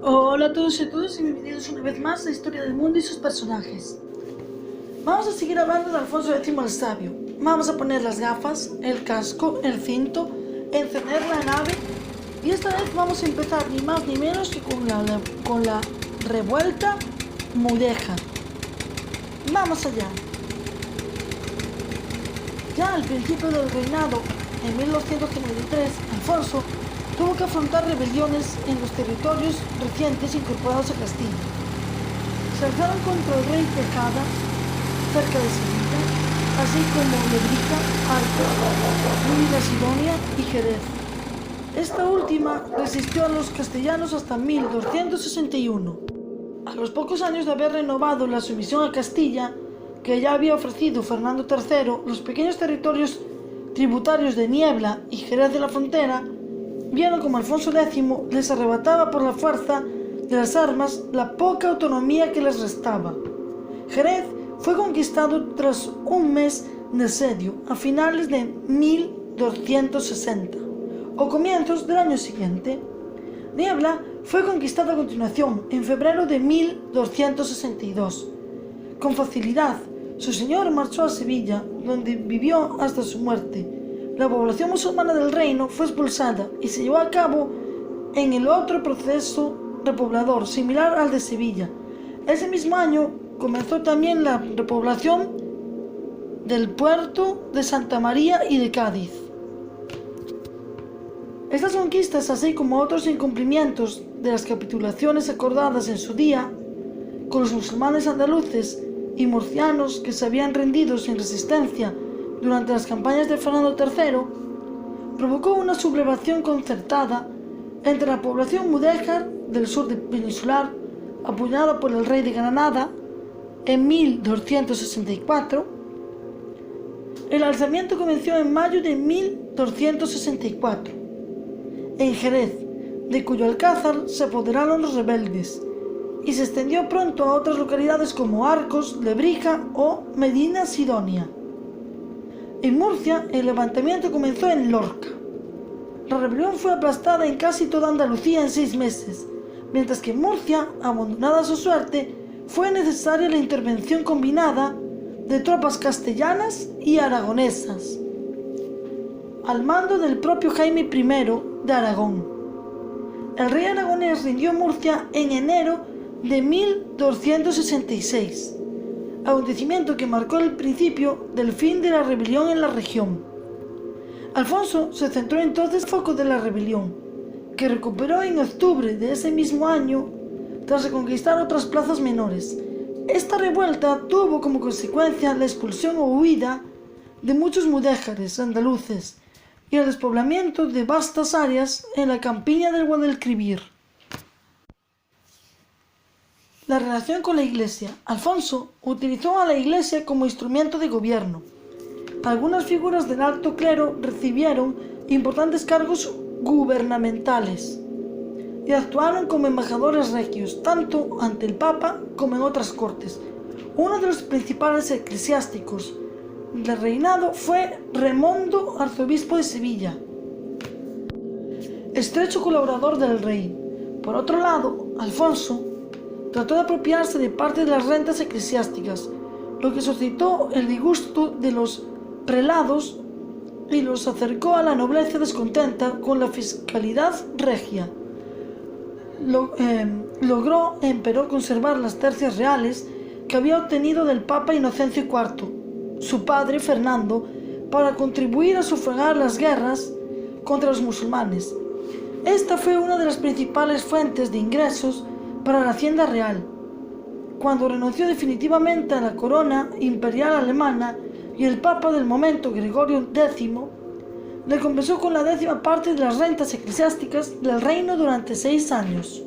Hola a todos y a todas y bienvenidos una vez más a la historia del mundo y sus personajes. Vamos a seguir hablando de Alfonso X el Sabio. Vamos a poner las gafas, el casco, el cinto, encender la nave y esta vez vamos a empezar ni más ni menos que con la revuelta mudéjar. Vamos allá. Ya al principio del reinado, en 1253, Alfonso tuvo que afrontar rebeliones en los territorios recientes incorporados a Castilla. Se alzaron contra el rey Tejada, cerca de Sevilla, así como Lebrica, Arcos, Sidonia y Jerez. Esta última resistió a los castellanos hasta 1261. A los pocos años de haber renovado la sumisión a Castilla, que ya había ofrecido Fernando III, los pequeños territorios tributarios de Niebla y Jerez de la Frontera vieron como Alfonso X les arrebataba por la fuerza de las armas la poca autonomía que les restaba. Jerez fue conquistado tras un mes de asedio a finales de 1260 o comienzos del año siguiente. Niebla fue conquistada a continuación en febrero de 1262. Con facilidad, su señor marchó a Sevilla, donde vivió hasta su muerte. La población musulmana del reino fue expulsada y se llevó a cabo en el otro proceso repoblador similar al de Sevilla. Ese mismo año comenzó también la repoblación del puerto de Santa María y de Cádiz. Estas conquistas, así como otros incumplimientos de las capitulaciones acordadas en su día con los musulmanes andaluces y murcianos que se habían rendido sin resistencia durante las campañas de Fernando III, provocó una sublevación concertada entre la población mudéjar del sur peninsular, apoyada por el rey de Granada en 1264. El alzamiento comenzó en mayo de 1264, en Jerez, de cuyo alcázar se apoderaron los rebeldes, y se extendió pronto a otras localidades como Arcos, Lebrija o Medina Sidonia. En Murcia, el levantamiento comenzó en Lorca. La rebelión fue aplastada en casi toda Andalucía en 6 meses, mientras que en Murcia, abandonada a su suerte, fue necesaria la intervención combinada de tropas castellanas y aragonesas, al mando del propio Jaime I de Aragón. El rey aragonés rindió Murcia en enero de 1266. Acontecimiento que marcó el principio del fin de la rebelión en la región. Alfonso se centró entonces en el foco de la rebelión, que recuperó en octubre de ese mismo año tras reconquistar otras plazas menores. Esta revuelta tuvo como consecuencia la expulsión o huida de muchos mudéjares andaluces y el despoblamiento de vastas áreas en la campiña del Guadalquivir. La relación con la Iglesia. Alfonso utilizó a la Iglesia como instrumento de gobierno. Algunas figuras del alto clero recibieron importantes cargos gubernamentales y actuaron como embajadores regios, tanto ante el Papa como en otras cortes. Uno de los principales eclesiásticos del reinado fue Remondo, arzobispo de Sevilla, estrecho colaborador del rey. Por otro lado, Alfonso trató de apropiarse de parte de las rentas eclesiásticas, lo que suscitó el disgusto de los prelados y los acercó a la nobleza descontenta con la fiscalidad regia. Logró, empero, conservar las tercias reales que había obtenido del Papa Inocencio IV, su padre Fernando, para contribuir a sufragar las guerras contra los musulmanes. Esta fue una de las principales fuentes de ingresos para la hacienda real. Cuando renunció definitivamente a la corona imperial alemana y el papa del momento, Gregorio X, le compensó con la 10ª parte de las rentas eclesiásticas del reino durante 6 años.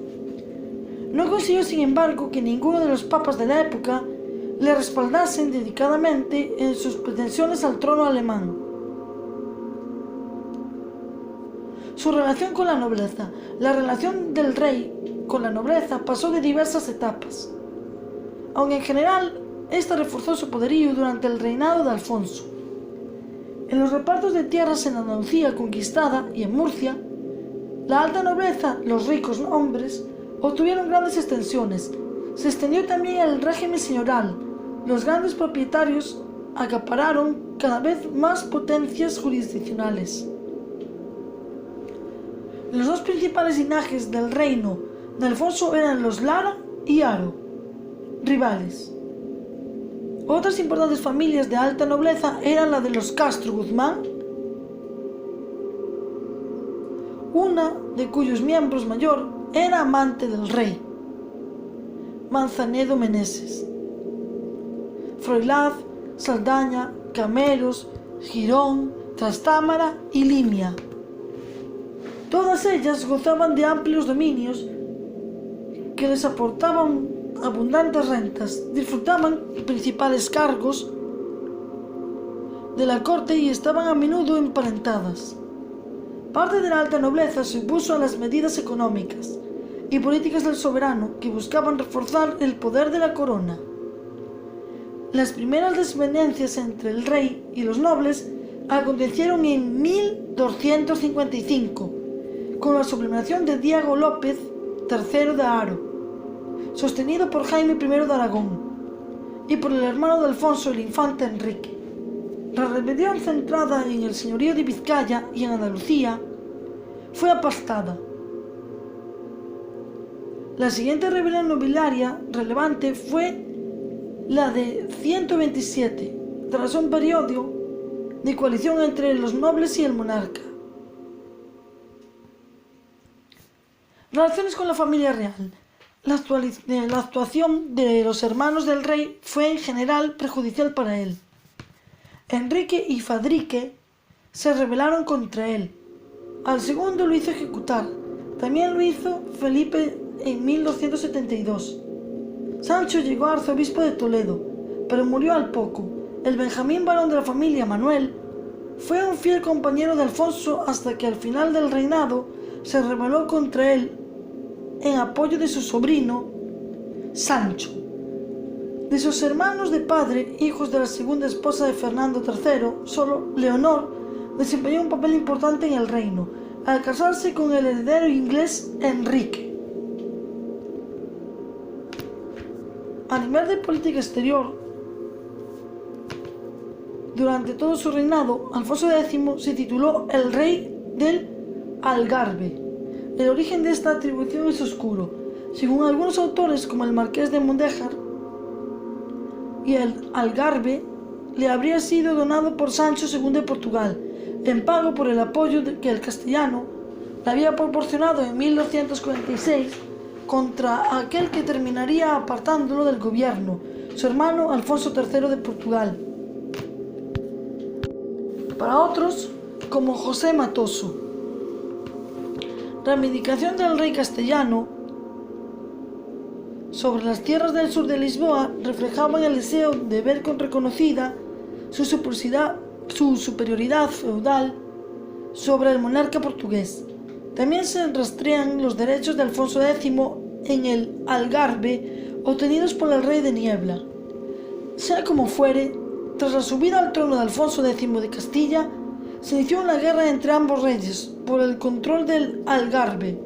No consiguió, sin embargo, que ninguno de los papas de la época le respaldasen dedicadamente en sus pretensiones al trono alemán. Su relación con la nobleza. La relación del rey con la nobleza pasó de diversas etapas, aunque en general esta reforzó su poderío durante el reinado de Alfonso. En los repartos de tierras en Andalucía conquistada y en Murcia, la alta nobleza, los ricos hombres, obtuvieron grandes extensiones. Se extendió también el régimen señorial. Los grandes propietarios acapararon cada vez más potencias jurisdiccionales. Los dos principales linajes del reino de Alfonso eran los Lara y Haro, rivales. Otras importantes familias de alta nobleza eran la de los Castro Guzmán, una de cuyos miembros mayor era amante del rey, Manzanedo Meneses, Froilaz, Saldaña, Cameros, Girón, Trastámara y Limia. Todas ellas gozaban de amplios dominios que les aportaban abundantes rentas, disfrutaban principales cargos de la corte y estaban a menudo emparentadas. Parte de la alta nobleza se opuso a las medidas económicas y políticas del soberano que buscaban reforzar el poder de la corona. Las primeras desavenencias entre el rey y los nobles acontecieron en 1255, con la sublimación de Diego López III de Haro, sostenido por Jaime I de Aragón y por el hermano de Alfonso, el infante Enrique. La rebelión centrada en el señorío de Vizcaya y en Andalucía fue aplastada. La siguiente rebelión nobiliaria relevante fue la de 127, tras un periodo de coalición entre los nobles y el monarca. Relaciones con la familia real. La actuación de los hermanos del rey fue en general perjudicial para él. Enrique y Fadrique se rebelaron contra él. Al segundo lo hizo ejecutar. También lo hizo Felipe en 1272. Sancho llegó a arzobispo de Toledo, pero murió al poco. El Benjamín varón de la familia, Manuel, fue un fiel compañero de Alfonso hasta que al final del reinado se rebeló contra él en apoyo de su sobrino, Sancho. De sus hermanos de padre, hijos de la segunda esposa de Fernando III, solo Leonor desempeñó un papel importante en el reino, al casarse con el heredero inglés Enrique. A nivel de política exterior, durante todo su reinado, Alfonso X se tituló el Rey del Algarve. El origen de esta atribución es oscuro. Según algunos autores, como el Marqués de Mondéjar, y el Algarve le habría sido donado por Sancho II de Portugal, en pago por el apoyo que el castellano le había proporcionado en 1246 contra aquel que terminaría apartándolo del gobierno, su hermano Alfonso III de Portugal. Para otros, como José Matoso, la reivindicación del rey castellano sobre las tierras del sur de Lisboa reflejaban el deseo de ver con reconocida su superioridad feudal sobre el monarca portugués. También se rastrean los derechos de Alfonso X en el Algarve obtenidos por el rey de Niebla. Sea como fuere, tras la subida al trono de Alfonso X de Castilla, se inició una guerra entre ambos reyes por el control del Algarve.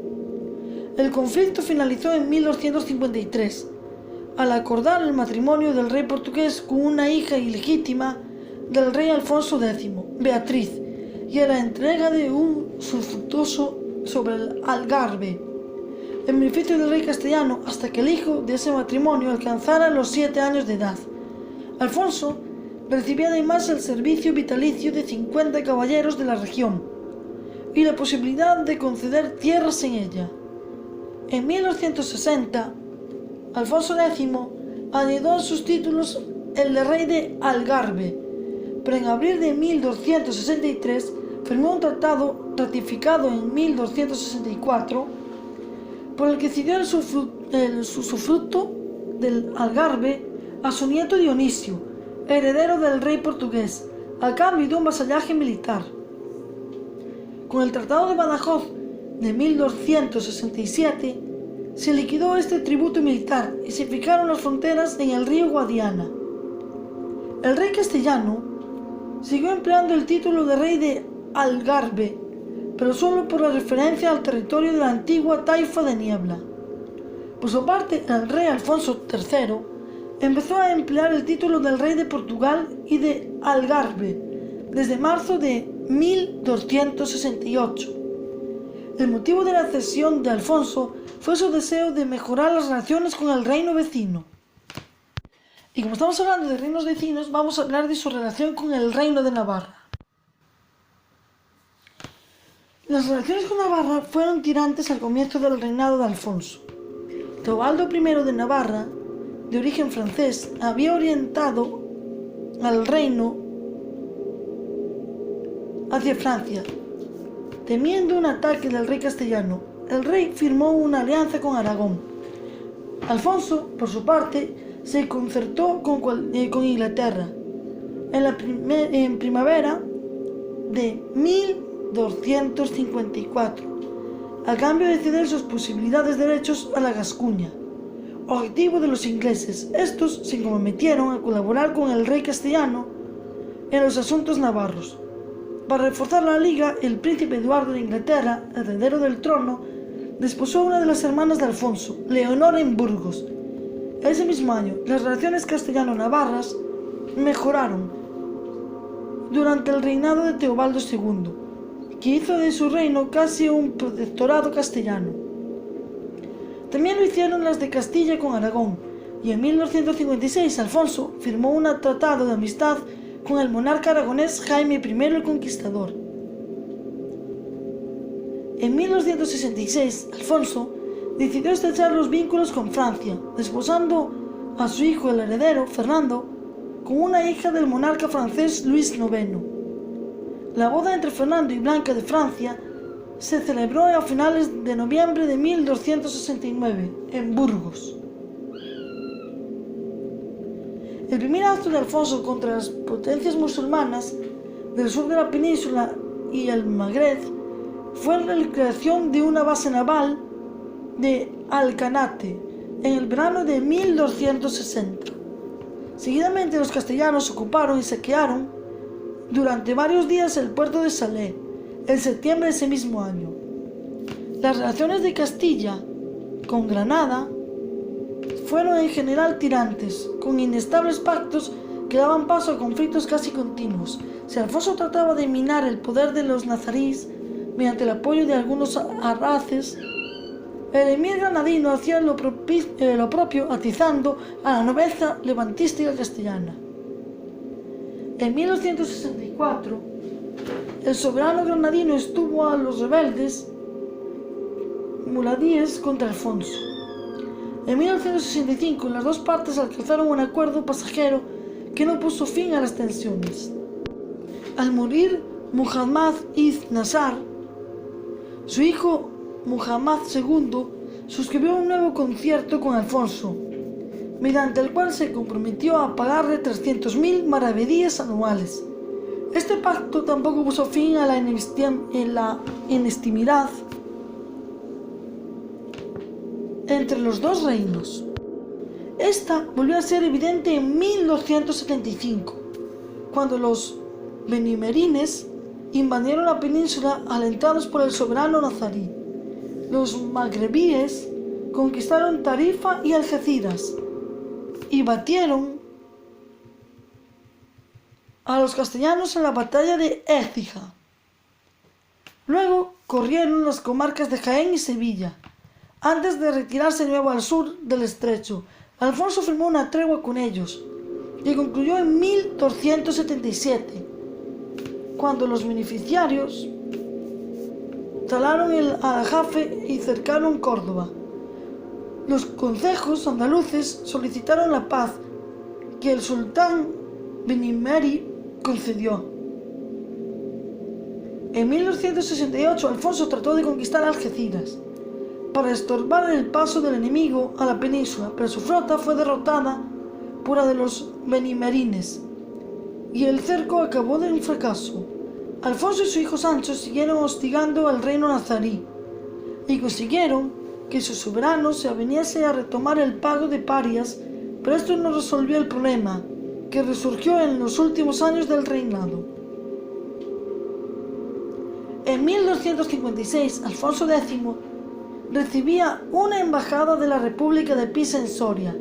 El conflicto finalizó en 1253, al acordar el matrimonio del rey portugués con una hija ilegítima del rey Alfonso X, Beatriz, y a la entrega de un usufructuoso sobre el Algarve, en beneficio del rey castellano, hasta que el hijo de ese matrimonio alcanzara los 7 años de edad. Alfonso recibía además el servicio vitalicio de 50 caballeros de la región y la posibilidad de conceder tierras en ella. En 1260, Alfonso X añadió a sus títulos el de rey de Algarve, pero en abril de 1263 firmó un tratado ratificado en 1264 por el que cedió el usufructo del Algarve a su nieto Dionisio, heredero del rey portugués, a cambio de un vasallaje militar. Con el Tratado de Badajoz de 1267 se liquidó este tributo militar y se fijaron las fronteras en el río Guadiana. El rey castellano siguió empleando el título de rey de Algarve, pero solo por la referencia al territorio de la antigua taifa de Niebla. Por su parte, el rey Alfonso III empezó a emplear el título del rey de Portugal y de Algarve desde marzo de 1268. El motivo de la cesión de Alfonso fue su deseo de mejorar las relaciones con el reino vecino. Y como estamos hablando de reinos vecinos, vamos a hablar de su relación con el reino de Navarra. Las relaciones con Navarra fueron tirantes al comienzo del reinado de Alfonso. Teobaldo I de Navarra, de origen francés, había orientado al reino hacia Francia. Temiendo un ataque del rey castellano, el rey firmó una alianza con Aragón. Alfonso, por su parte, se concertó con Inglaterra en primavera de 1254, a cambio de ceder sus posibilidades de derechos a la Gascuña, objetivo de los ingleses. Estos se comprometieron a colaborar con el rey castellano en los asuntos navarros. Para reforzar la liga, el príncipe Eduardo de Inglaterra, heredero del trono, desposó a una de las hermanas de Alfonso, Leonor, en Burgos. Ese mismo año, las relaciones castellano-navarras mejoraron durante el reinado de Teobaldo II, que hizo de su reino casi un protectorado castellano. También lo hicieron las de Castilla con Aragón, y en 1256 Alfonso firmó un tratado de amistad con el monarca aragonés Jaime I el Conquistador. En 1266, Alfonso decidió estrechar los vínculos con Francia, desposando a su hijo, el heredero, Fernando, con una hija del monarca francés Luis IX. La boda entre Fernando y Blanca de Francia se celebró a finales de noviembre de 1269, en Burgos. El primer acto de Alfonso contra las potencias musulmanas del sur de la península y el Magreb fue la creación de una base naval de Alcanate en el verano de 1260. Seguidamente los castellanos ocuparon y saquearon durante varios días el puerto de Salé en septiembre de ese mismo año. Las relaciones de Castilla con Granada fueron en general tirantes, con inestables pactos que daban paso a conflictos casi continuos. Si Alfonso trataba de minar el poder de los nazarís mediante el apoyo de algunos arraces, el emir granadino hacía lo propio, atizando a la nobleza levantística castellana. En 1264, el soberano granadino estuvo a los rebeldes muladíes contra Alfonso. En 1265, las dos partes alcanzaron un acuerdo pasajero que no puso fin a las tensiones. Al morir Muhammad ibn Nasr, su hijo Muhammad II suscribió un nuevo concierto con Alfonso, mediante el cual se comprometió a pagarle 300.000 maravedíes anuales. Este pacto tampoco puso fin a la inestimidad entre los dos reinos. Esta volvió a ser evidente en 1275, cuando los benimerines invadieron la península alentados por el soberano nazarí. Los magrebíes conquistaron Tarifa y Algeciras y batieron a los castellanos en la batalla de Écija. Luego corrieron las comarcas de Jaén y Sevilla. Antes de retirarse de nuevo al sur del estrecho, Alfonso firmó una tregua con ellos, que concluyó en 1277, cuando los beneficiarios talaron el Aljarafe y cercaron Córdoba. Los concejos andaluces solicitaron la paz, que el sultán Benimeri concedió. En 1268, Alfonso trató de conquistar Algeciras para estorbar el paso del enemigo a la península, pero su flota fue derrotada por la de los benimerines y el cerco acabó de un fracaso. Alfonso y su hijo Sancho siguieron hostigando al reino nazarí y consiguieron que su soberano se aveniese a retomar el pago de parias, pero esto no resolvió el problema, que resurgió en los últimos años del reinado. En 1256, Alfonso X recibía una embajada de la República de Pisa en Soria.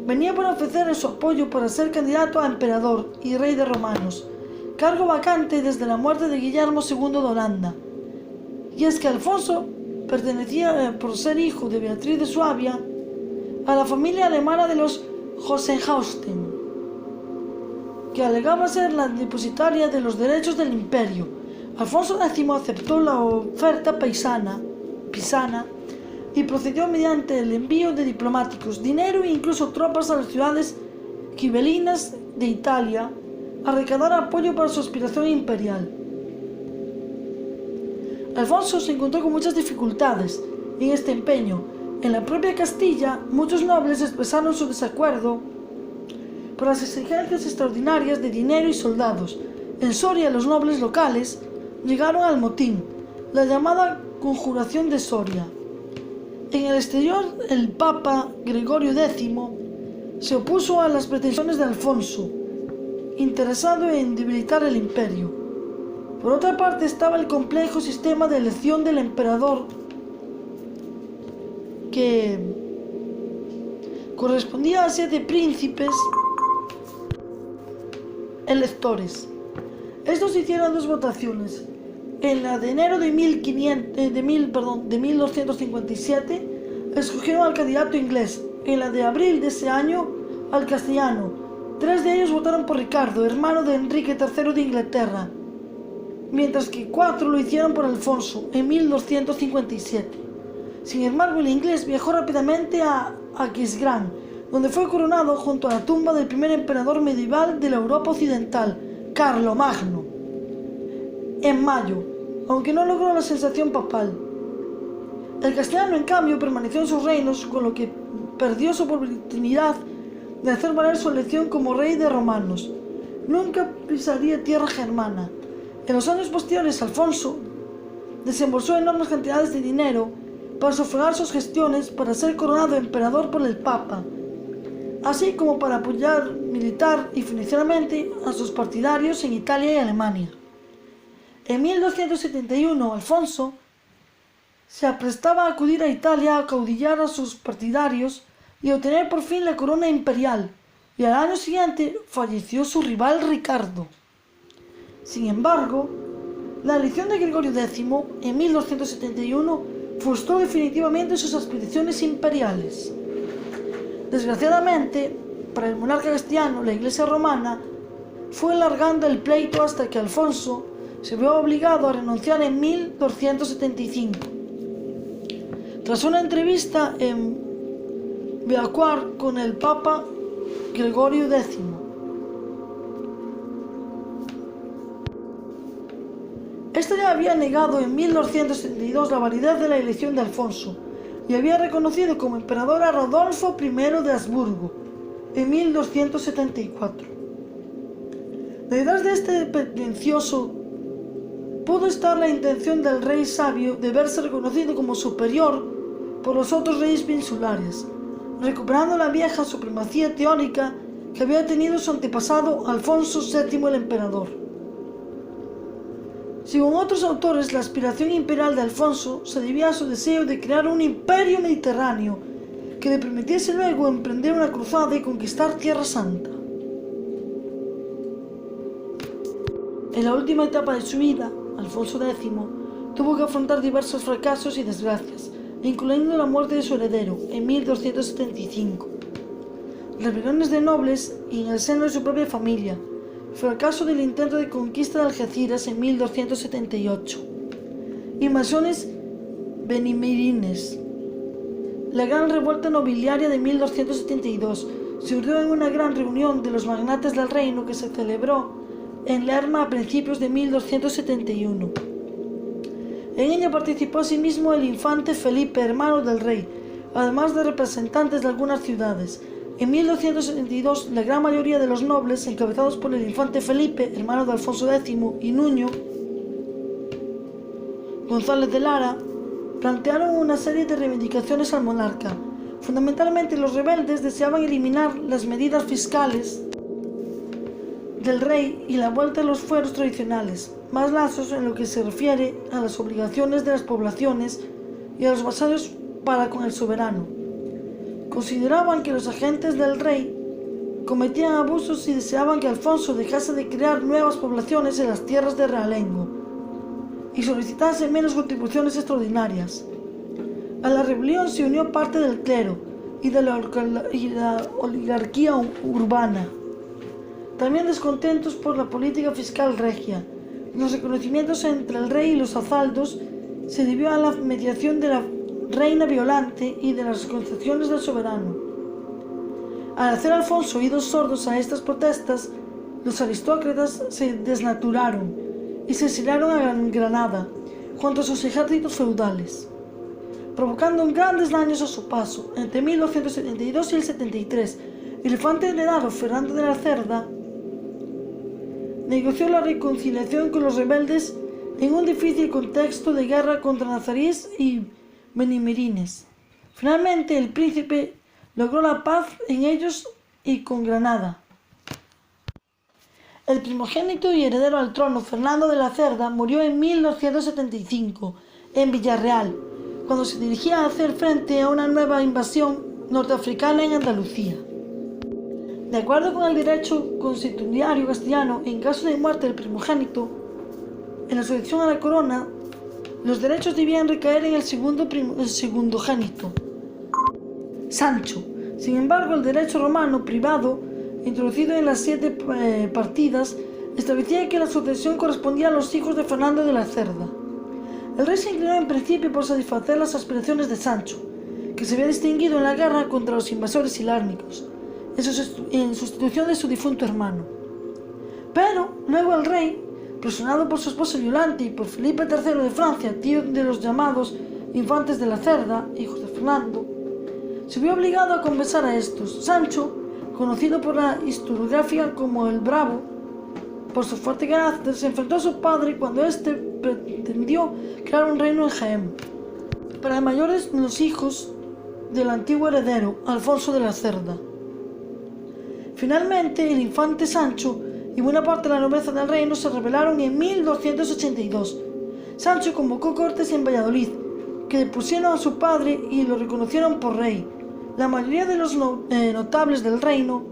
Venía para ofrecer su apoyo para ser candidato a emperador y rey de romanos, cargo vacante desde la muerte de Guillermo II de Holanda. Y es que Alfonso pertenecía, por ser hijo de Beatriz de Suabia, a la familia alemana de los Hohenstaufen, que alegaba ser la depositaria de los derechos del imperio. Alfonso X aceptó la oferta pisana y procedió mediante el envío de diplomáticos, dinero e incluso tropas a las ciudades gibelinas de Italia a recaudar apoyo para su aspiración imperial. Alfonso se encontró con muchas dificultades en este empeño. En la propia Castilla, muchos nobles expresaron su desacuerdo por las exigencias extraordinarias de dinero y soldados. En Soria, los nobles locales llegaron al motín, la llamada Conjuración de Soria. En el exterior, el Papa Gregorio X se opuso a las pretensiones de Alfonso, interesado en debilitar el imperio. Por otra parte estaba el complejo sistema de elección del emperador, que correspondía a 7 príncipes electores. Estos hicieron 2 votaciones. En la de enero de 1257 escogieron al candidato inglés. En la de abril de ese año al castellano. 3 de ellos votaron por Ricardo, hermano de Enrique III de Inglaterra, mientras que 4 lo hicieron por Alfonso en 1257. Sin embargo, el inglés viajó rápidamente a Aquisgrán, donde fue coronado junto a la tumba del primer emperador medieval de la Europa occidental, Carlomagno, en mayo, aunque no logró la sensación papal. El castellano, en cambio, permaneció en sus reinos, con lo que perdió su oportunidad de hacer valer su elección como rey de romanos. Nunca pisaría tierra germana. En los años posteriores, Alfonso desembolsó enormes cantidades de dinero para sufragar sus gestiones para ser coronado emperador por el Papa, así como para apoyar militar y financieramente a sus partidarios en Italia y Alemania. En 1271, Alfonso se aprestaba a acudir a Italia a acaudillar a sus partidarios y obtener por fin la corona imperial, y al año siguiente falleció su rival Ricardo. Sin embargo, la elección de Gregorio X en 1271 frustró definitivamente sus aspiraciones imperiales. Desgraciadamente, para el monarca castellano, la Iglesia romana fue alargando el pleito hasta que Alfonso se vio obligado a renunciar en 1275. Tras una entrevista en Beauvoir con el Papa Gregorio X. Este ya había negado en 1272 la validez de la elección de Alfonso y había reconocido como emperador a Rodolfo I de Habsburgo en 1274. Detrás de este pretencioso pudo estar la intención del rey sabio de verse reconocido como superior por los otros reyes peninsulares, recuperando la vieja supremacía teórica que había tenido su antepasado Alfonso VII el emperador. Según otros autores, la aspiración imperial de Alfonso se debía a su deseo de crear un imperio mediterráneo que le permitiese luego emprender una cruzada y conquistar Tierra Santa. En la última etapa de su vida, Alfonso X tuvo que afrontar diversos fracasos y desgracias, incluyendo la muerte de su heredero en 1275, rebeliones de nobles y en el seno de su propia familia, fracaso del intento de conquista de Algeciras en 1278, invasiones benimerines, la gran revuelta nobiliaria de 1272 se urdió en una gran reunión de los magnates del reino que se celebró en Lerma a principios de 1271. En ella participó asimismo el infante Felipe, hermano del rey, además de representantes de algunas ciudades. En 1272, la gran mayoría de los nobles, encabezados por el infante Felipe, hermano de Alfonso X, y Nuño González de Lara, plantearon una serie de reivindicaciones al monarca. Fundamentalmente, los rebeldes deseaban eliminar las medidas fiscales del rey y la vuelta a los fueros tradicionales, más laxos en lo que se refiere a las obligaciones de las poblaciones y a los vasallos para con el soberano. Consideraban que los agentes del rey cometían abusos y deseaban que Alfonso dejase de crear nuevas poblaciones en las tierras de realengo y solicitase menos contribuciones extraordinarias. A la rebelión se unió parte del clero y de la oligarquía urbana, también descontentos por la política fiscal regia. Los reconocimientos entre el rey y los azaldos se debió a la mediación de la reina Violante y de las concesiones del soberano. Al hacer Alfonso oídos sordos a estas protestas, los aristócratas se desnaturaron y se exiliaron a Granada junto a sus ejércitos feudales, provocando grandes daños a su paso. Entre 1272 y el 73, el infante heredero Fernando de la Cerda negoció la reconciliación con los rebeldes en un difícil contexto de guerra contra nazarís y benimerines. Finalmente, el príncipe logró la paz en ellos y con Granada. El primogénito y heredero al trono, Fernando de la Cerda, murió en 1275 en Villarreal, cuando se dirigía a hacer frente a una nueva invasión norteafricana en Andalucía. De acuerdo con el derecho consuetudinario castellano, en caso de muerte del primogénito, en la sucesión a la corona, los derechos debían recaer en el segundogénito, Sancho. Sin embargo, el derecho romano privado, introducido en las 7 partidas, establecía que la sucesión correspondía a los hijos de Fernando de la Cerda. El rey se inclinó en principio por satisfacer las aspiraciones de Sancho, que se había distinguido en la guerra contra los invasores ilárnicos, en sustitución de su difunto hermano. Pero luego el rey, presionado por su esposa Violante y por Felipe III de Francia, tío de los llamados infantes de la Cerda, hijos de Fernando, se vio obligado a compensar a estos. Sancho, conocido por la historiografía como el Bravo, por su fuerte carácter, se enfrentó a su padre cuando éste pretendió crear un reino en Jaén, para el mayor de los hijos del antiguo heredero, Alfonso de la Cerda. Finalmente, el infante Sancho y buena parte de la nobleza del reino se rebelaron en 1282. Sancho convocó cortes en Valladolid, que depusieron a su padre y lo reconocieron por rey. La mayoría de los notables del reino,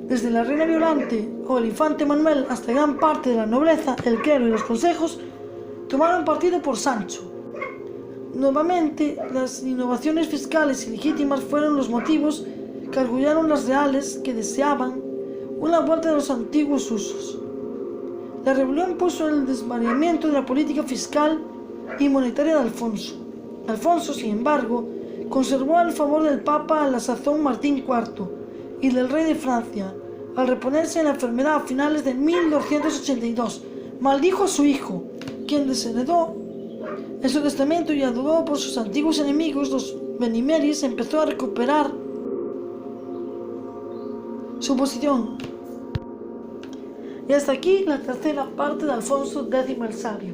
desde la reina Violante o el infante Manuel hasta gran parte de la nobleza, el clero y los consejos, tomaron partido por Sancho. Nuevamente, las innovaciones fiscales ilegítimas fueron los motivos que arguyeron las reales que deseaban una vuelta de los antiguos usos. La rebelión puso el desvariamiento de la política fiscal y monetaria de Alfonso. Alfonso, sin embargo, conservó el favor del Papa a la sazón Martín IV y del rey de Francia. Al reponerse de la enfermedad a finales de 1282, maldijo a su hijo, quien desheredó en su testamento y adorado por sus antiguos enemigos, los benimerins, empezó a recuperar su posición. Y hasta aquí la tercera parte de Alfonso X el Sabio.